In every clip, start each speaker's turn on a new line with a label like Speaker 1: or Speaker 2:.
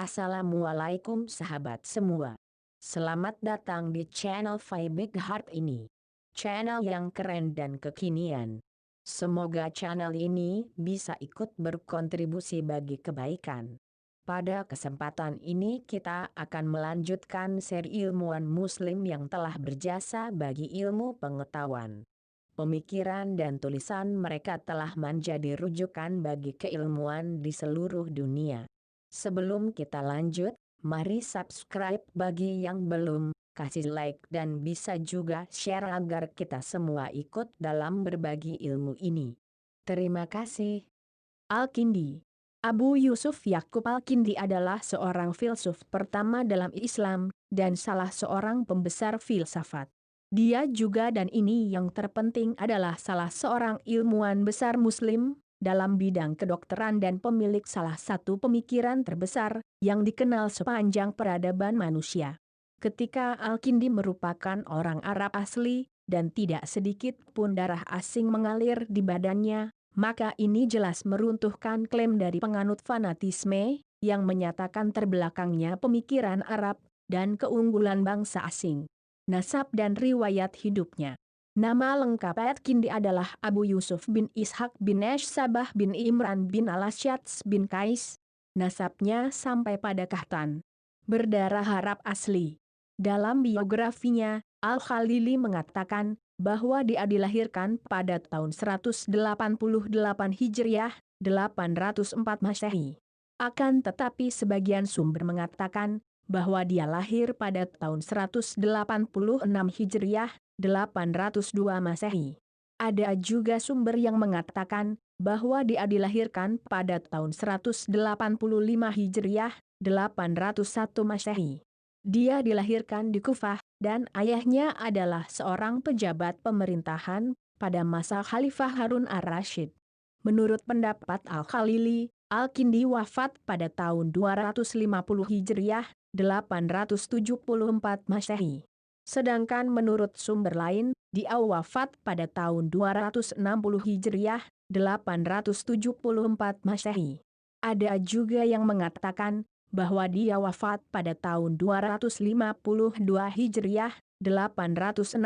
Speaker 1: Assalamualaikum sahabat semua. Selamat datang di channel Big Heart ini. Channel yang keren dan kekinian. Semoga channel ini bisa ikut berkontribusi bagi kebaikan. Pada kesempatan ini kita akan melanjutkan seri ilmuwan muslim yang telah berjasa bagi ilmu pengetahuan. Pemikiran dan tulisan mereka telah menjadi rujukan bagi keilmuan di seluruh dunia. Sebelum kita lanjut, mari subscribe bagi yang belum, kasih like dan bisa juga share agar kita semua ikut dalam berbagi ilmu ini. Terima kasih. Al-Kindi. Abu Yusuf Yakub Al-Kindi adalah seorang filsuf pertama dalam Islam, dan salah seorang pembesar filsafat. Dia juga dan ini yang terpenting adalah salah seorang ilmuwan besar Muslim, dalam bidang kedokteran dan pemilik salah satu pemikiran terbesar, yang dikenal sepanjang peradaban manusia. Ketika Al-Kindi merupakan orang Arab asli, dan tidak sedikit pun darah asing mengalir di badannya, maka ini jelas meruntuhkan klaim dari penganut fanatisme, yang menyatakan terbelakangnya pemikiran Arab, dan keunggulan bangsa asing. Nasab dan riwayat hidupnya. Nama lengkap Al-Kindi adalah Abu Yusuf bin Ishaq bin Sabah bin Imran bin Al-Asyats bin Qais. Nasabnya sampai pada Kahtan. Berdarah Arab asli. Dalam biografinya, Al-Khalili mengatakan bahwa dia dilahirkan pada tahun 188 Hijriah, 804 Masehi. Akan tetapi sebagian sumber mengatakan bahwa dia lahir pada tahun 186 Hijriah, 802 Masehi. Ada juga sumber yang mengatakan bahwa dia dilahirkan pada tahun 185 Hijriah, 801 Masehi. Dia dilahirkan di Kufah, dan ayahnya adalah seorang pejabat pemerintahan pada masa Khalifah Harun ar-Rasyid. Menurut pendapat Al-Khalili, Al-Kindi wafat pada tahun 250 Hijriah, 874 Masehi. Sedangkan menurut sumber lain, dia wafat pada tahun 260 Hijriah, 874 Masehi. Ada juga yang mengatakan bahwa dia wafat pada tahun 252 Hijriah, 866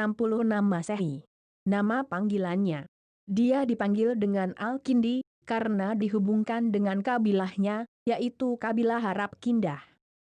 Speaker 1: Masehi. Nama panggilannya. Dia dipanggil dengan Al-Kindi, karena dihubungkan dengan kabilahnya, yaitu kabilah Arab Kindah.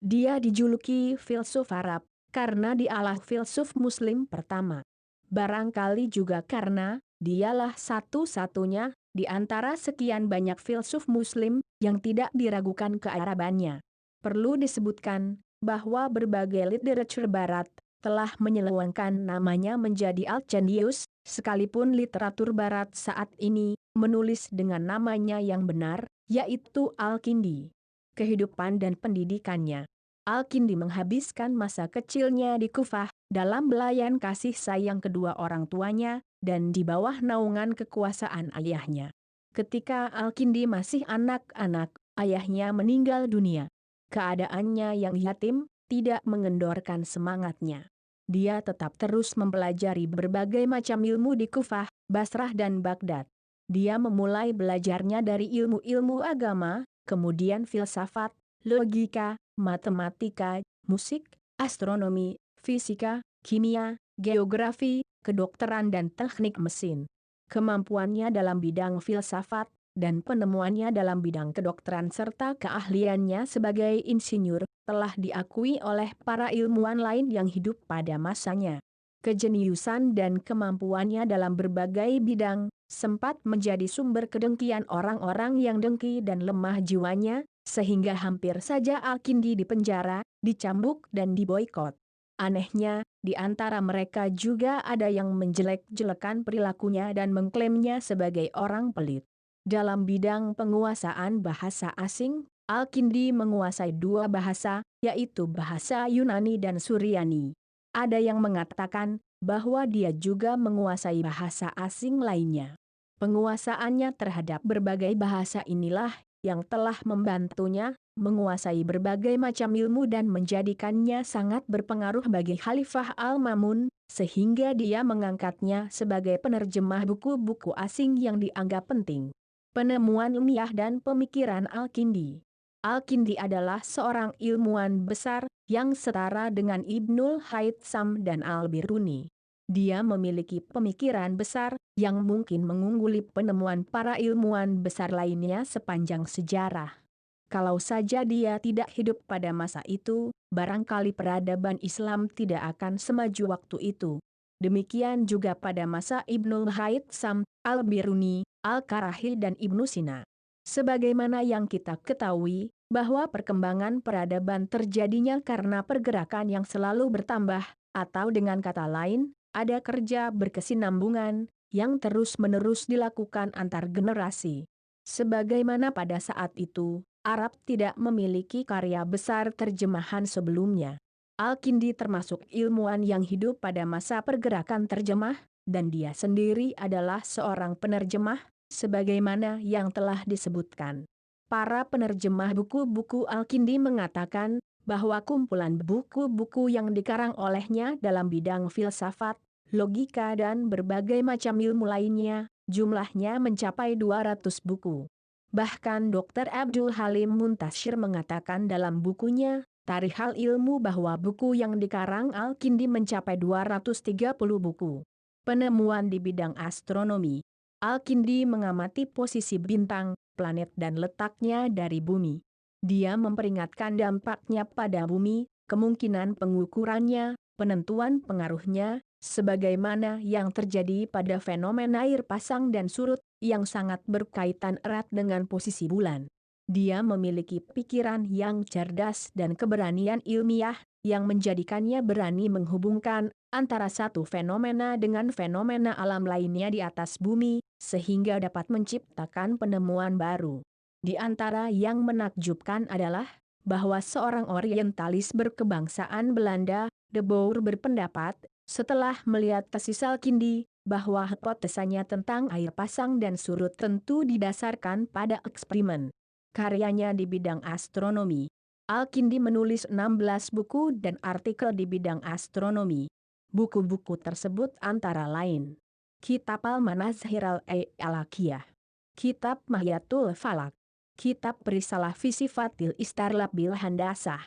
Speaker 1: Dia dijuluki filsuf Arab, karena dialah filsuf Muslim pertama. Barangkali juga karena dialah satu-satunya di antara sekian banyak filsuf Muslim yang tidak diragukan kearabannya. Perlu disebutkan bahwa berbagai literatur Barat telah menyelewengkan namanya menjadi Al-Chandius, sekalipun literatur Barat saat ini menulis dengan namanya yang benar, yaitu Al-Kindi. Kehidupan dan pendidikannya. Al-Kindi menghabiskan masa kecilnya di Kufah, dalam belayan kasih sayang kedua orang tuanya, dan di bawah naungan kekuasaan ayahnya. Ketika Al-Kindi masih anak-anak, ayahnya meninggal dunia. Keadaannya yang yatim, tidak mengendorkan semangatnya. Dia tetap terus mempelajari berbagai macam ilmu di Kufah, Basrah dan Baghdad. Dia memulai belajarnya dari ilmu-ilmu agama, kemudian filsafat, logika, matematika, musik, astronomi, fisika, kimia, geografi, kedokteran dan teknik mesin. Kemampuannya dalam bidang filsafat, dan penemuannya dalam bidang kedokteran serta keahliannya sebagai insinyur, telah diakui oleh para ilmuwan lain yang hidup pada masanya. Kejeniusan dan kemampuannya dalam berbagai bidang, sempat menjadi sumber kedengkian orang-orang yang dengki dan lemah jiwanya, sehingga hampir saja Al-Kindi dipenjara, dicambuk dan diboikot. Anehnya, di antara mereka juga ada yang menjelek-jelekan perilakunya dan mengklaimnya sebagai orang pelit. Dalam bidang penguasaan bahasa asing, Al-Kindi menguasai dua bahasa, yaitu bahasa Yunani dan Suryani. Ada yang mengatakan bahwa dia juga menguasai bahasa asing lainnya. Penguasaannya terhadap berbagai bahasa inilah yang telah membantunya menguasai berbagai macam ilmu dan menjadikannya sangat berpengaruh bagi Khalifah Al-Mamun, sehingga dia mengangkatnya sebagai penerjemah buku-buku asing yang dianggap penting. Penemuan ilmiah dan pemikiran Al-Kindi. Al-Kindi adalah seorang ilmuwan besar yang setara dengan Ibnul Haytham dan Al-Biruni. Dia memiliki pemikiran besar yang mungkin mengungguli penemuan para ilmuwan besar lainnya sepanjang sejarah. Kalau saja dia tidak hidup pada masa itu, barangkali peradaban Islam tidak akan semaju waktu itu. Demikian juga pada masa Ibnul Haytham, Al-Biruni, Al-Karahi dan Ibnu Sina. Sebagaimana yang kita ketahui, bahwa perkembangan peradaban terjadinya karena pergerakan yang selalu bertambah, atau dengan kata lain, ada kerja berkesinambungan, yang terus-menerus dilakukan antar generasi. Sebagaimana pada saat itu, Arab tidak memiliki karya besar terjemahan sebelumnya. Al-Kindi termasuk ilmuwan yang hidup pada masa pergerakan terjemah, dan dia sendiri adalah seorang penerjemah, sebagaimana yang telah disebutkan. Para penerjemah buku-buku Al-Kindi mengatakan bahwa kumpulan buku-buku yang dikarang olehnya dalam bidang filsafat, logika dan berbagai macam ilmu lainnya, jumlahnya mencapai 200 buku. Bahkan Dr. Abdul Halim Muntasyir mengatakan dalam bukunya, Tarikh Al-Ilmu bahwa buku yang dikarang Al-Kindi mencapai 230 buku. Penemuan di bidang astronomi. Al-Kindi mengamati posisi bintang, planet dan letaknya dari bumi. Dia memperingatkan dampaknya pada bumi, kemungkinan pengukurannya, penentuan pengaruhnya, sebagaimana yang terjadi pada fenomena air pasang dan surut, yang sangat berkaitan erat dengan posisi bulan. Dia memiliki pikiran yang cerdas dan keberanian ilmiah, yang menjadikannya berani menghubungkan antara satu fenomena dengan fenomena alam lainnya di atas bumi, sehingga dapat menciptakan penemuan baru. Di antara yang menakjubkan adalah bahwa seorang orientalis berkebangsaan Belanda, De Boer berpendapat, setelah melihat tesis Al-Kindi, bahwa hipotesanya tentang air pasang dan surut tentu didasarkan pada eksperimen. Karyanya di bidang astronomi. Al-Kindi menulis 16 buku dan artikel di bidang astronomi. Buku-buku tersebut antara lain: Kitab Al-Manazhir Al-Alakiyah, Kitab Mahyatul Falak, Kitab Risalah fi Sifatil Istarlab bil Handasah,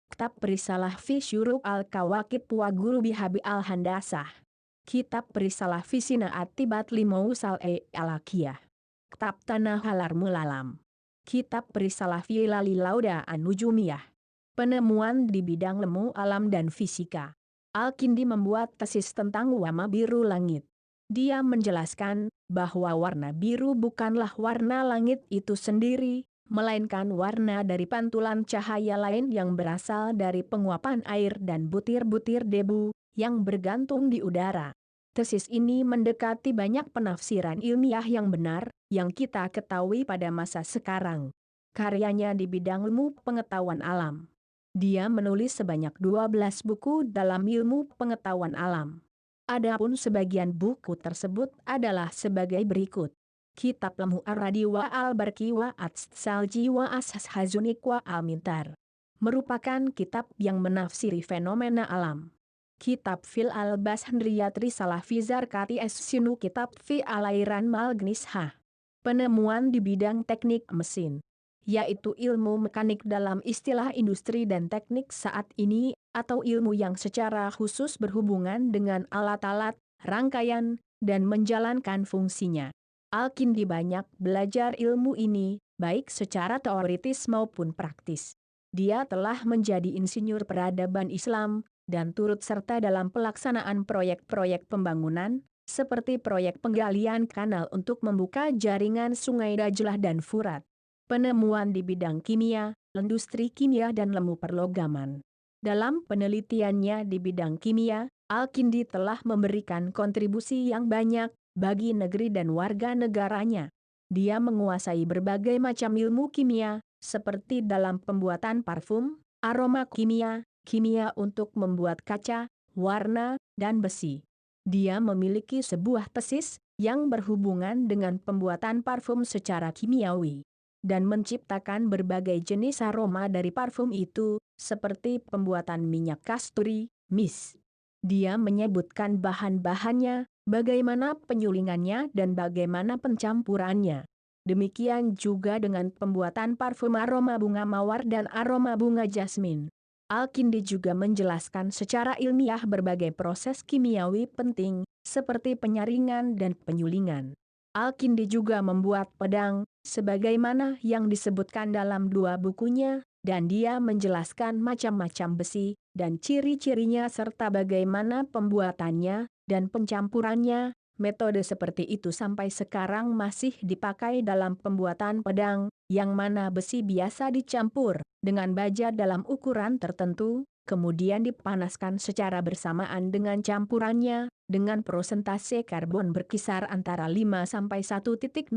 Speaker 1: Kitab Risalah fi Syuruk Al-Kawakib wa Gurubi Habi Al-Handasah, Kitab Risalah fi Sina'at Tibat Limausal Alakiyah, Kitab Tanah Halar Mulalam, Kitab Risalah fi Ilali Lauda An-Nujumiyah. Penemuan di bidang ilmu alam dan fisika. Al-Kindi membuat tesis tentang warna biru langit. Dia menjelaskan bahwa warna biru bukanlah warna langit itu sendiri, melainkan warna dari pantulan cahaya lain yang berasal dari penguapan air dan butir-butir debu yang bergantung di udara. Tesis ini mendekati banyak penafsiran ilmiah yang benar, yang kita ketahui pada masa sekarang. Karyanya di bidang ilmu pengetahuan alam. Dia menulis sebanyak 12 buku dalam ilmu pengetahuan alam. Adapun sebagian buku tersebut adalah sebagai berikut. Kitab Lemhu Ar-Radi wa Al-Barki wa Ats-Salji wa As-Hazunik wa Al-Mintar. Merupakan kitab yang menafsiri fenomena alam. Kitab Fil Al-Bashnriyat Risalah fi Zarkati Es-Sinu Kitab fi Alairan Malgnisha. Penemuan di bidang teknik mesin, yaitu ilmu mekanik dalam istilah industri dan teknik saat ini, atau ilmu yang secara khusus berhubungan dengan alat-alat, rangkaian, dan menjalankan fungsinya. Al-Kindi banyak belajar ilmu ini, baik secara teoritis maupun praktis. Dia telah menjadi insinyur peradaban Islam, dan turut serta dalam pelaksanaan proyek-proyek pembangunan, seperti proyek penggalian kanal untuk membuka jaringan sungai Dajlah dan Furat. Penemuan di bidang kimia, industri kimia dan ilmu perlogaman. Dalam penelitiannya di bidang kimia, Al-Kindi telah memberikan kontribusi yang banyak bagi negeri dan warga negaranya. Dia menguasai berbagai macam ilmu kimia, seperti dalam pembuatan parfum, aroma kimia, kimia untuk membuat kaca, warna, dan besi. Dia memiliki sebuah tesis yang berhubungan dengan pembuatan parfum secara kimiawi, dan menciptakan berbagai jenis aroma dari parfum itu, seperti pembuatan minyak kasturi, mis. Dia menyebutkan bahan-bahannya, bagaimana penyulingannya dan bagaimana pencampurannya. Demikian juga dengan pembuatan parfum aroma bunga mawar dan aroma bunga jasmin. Al-Kindi juga menjelaskan secara ilmiah berbagai proses kimiawi penting, seperti penyaringan dan penyulingan. Al-Kindi juga membuat pedang, sebagaimana yang disebutkan dalam dua bukunya, dan dia menjelaskan macam-macam besi, dan ciri-cirinya serta bagaimana pembuatannya, dan pencampurannya. Metode seperti itu sampai sekarang masih dipakai dalam pembuatan pedang, yang mana besi biasa dicampur dengan baja dalam ukuran tertentu, kemudian dipanaskan secara bersamaan dengan campurannya, dengan prosentase karbon berkisar antara 5-1,0%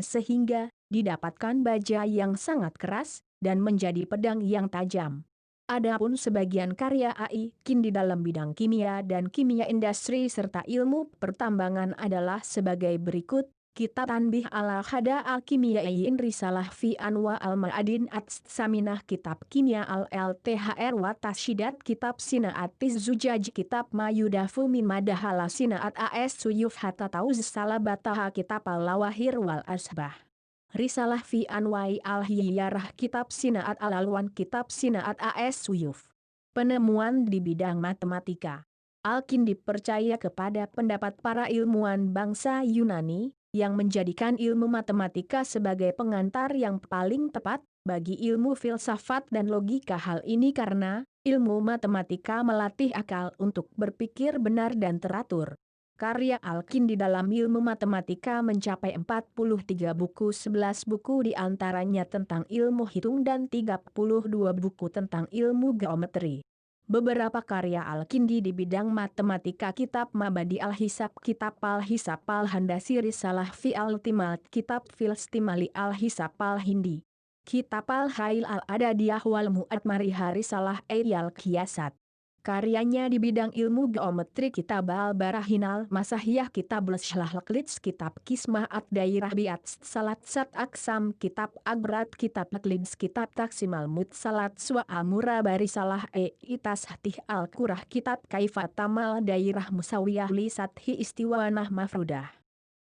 Speaker 1: sehingga didapatkan baja yang sangat keras, dan menjadi pedang yang tajam. Adapun sebagian karya Al-Kindi dalam bidang kimia dan kimia industri serta ilmu pertambangan adalah sebagai berikut. Kitab Tanbih al-Hada al-Kimiyain Risalah fi Anwa al-Ma'adin Saminah Kitab Kimia al-Lthr wa Tashidat Kitab Sinaatis Zujaj Kitab Mayudafu min Madahala Sinaat as Suyuf Hatta Tauz Salabataha Kitab al-Lawahir wal Asbah. Risalah fi Anwai al-Hiyarah Kitab Sinaat al-Alwan Kitab Sinaat as Suyuf. Penemuan di bidang matematika. Al-Kindi percaya kepada pendapat para ilmuwan bangsa Yunani, yang menjadikan ilmu matematika sebagai pengantar yang paling tepat bagi ilmu filsafat dan logika. Hal ini karena ilmu matematika melatih akal untuk berpikir benar dan teratur. Karya Al-Kindi dalam ilmu matematika mencapai 43 buku, 11 buku diantaranya tentang ilmu hitung dan 32 buku tentang ilmu geometri. Beberapa karya Al-Kindi di bidang matematika: Kitab Mabadi al-Hisab, Kitab al-Hisab al-Handasi, Risalah fi al-Timal, Kitab Filstimali al-Hisab al-Hindi, Kitab al-Hail al-Adadiyah wal Mu'atmariha, Risalah al-Qiyasat. Karyanya di bidang ilmu geometri: Kitab al-Barahinal Masahiyah, Kitab al-Shlahlaqlits, Kitab Kismah ad-Dairah biat Salat Sat Aksam, Kitab Agrat, Kitab Aklidz, Kitab Taksimal Mutsalat Swa al-Muraba, Risalah Itas Hatih al-Qurah, Kitab Kaifatamal Dairah Musawiyah li Sathi Istiwanah Mafrudah.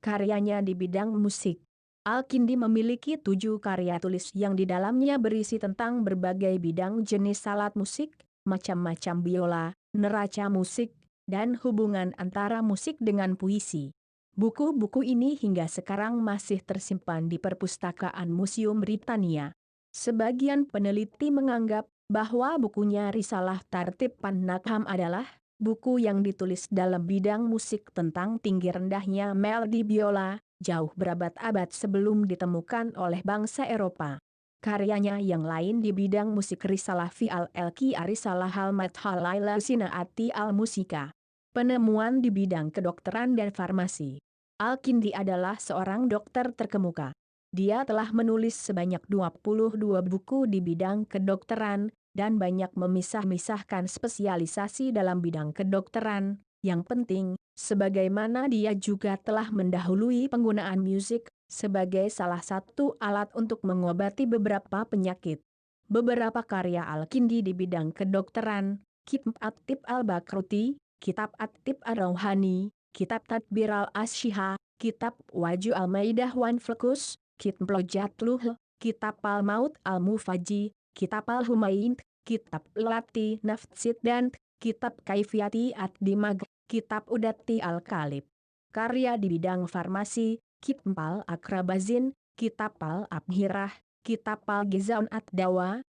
Speaker 1: Karyanya di bidang musik. Al-Kindi memiliki 7 karya tulis yang di dalamnya berisi tentang berbagai bidang jenis alat musik, macam-macam biola, neraca musik, dan hubungan antara musik dengan puisi. Buku-buku ini hingga sekarang masih tersimpan di perpustakaan Museum Britania. Sebagian peneliti menganggap bahwa bukunya Risalah Tartib Pan-Nagham adalah buku yang ditulis dalam bidang musik tentang tinggi rendahnya melodi biola, jauh berabad-abad sebelum ditemukan oleh bangsa Eropa. Karyanya yang lain di bidang musik: Risalah fi al-Elki, Risalah al-Madhal Laila Sinaati al-Musika. Penemuan di bidang kedokteran dan farmasi. Al-Kindi adalah seorang dokter terkemuka. Dia telah menulis sebanyak 22 buku di bidang kedokteran, dan banyak memisah-misahkan spesialisasi dalam bidang kedokteran. Yang penting, sebagaimana dia juga telah mendahului penggunaan musik sebagai salah satu alat untuk mengobati beberapa penyakit. Beberapa karya Al-Kindi di bidang kedokteran: Kitab At-Tib al-Bakruti, Kitab At-Tib ar-Rauhani, Kitab Tadbir al-Asyiha, Kitab Waju al-Maidah wan Flekus, Kitab Lojatluh, Kitab al-Maut al-Mufaji, Kitab al-Humayin, Kitab Lati Nafsid, dan Kitab Kaifiyati ad-Dimag, Kitab Udati al-Kalib. Karya di bidang farmasi: Kitab al-Akrabazin, Kitab al-Abhirah, Kitab al-Gizaun ad-Dawa,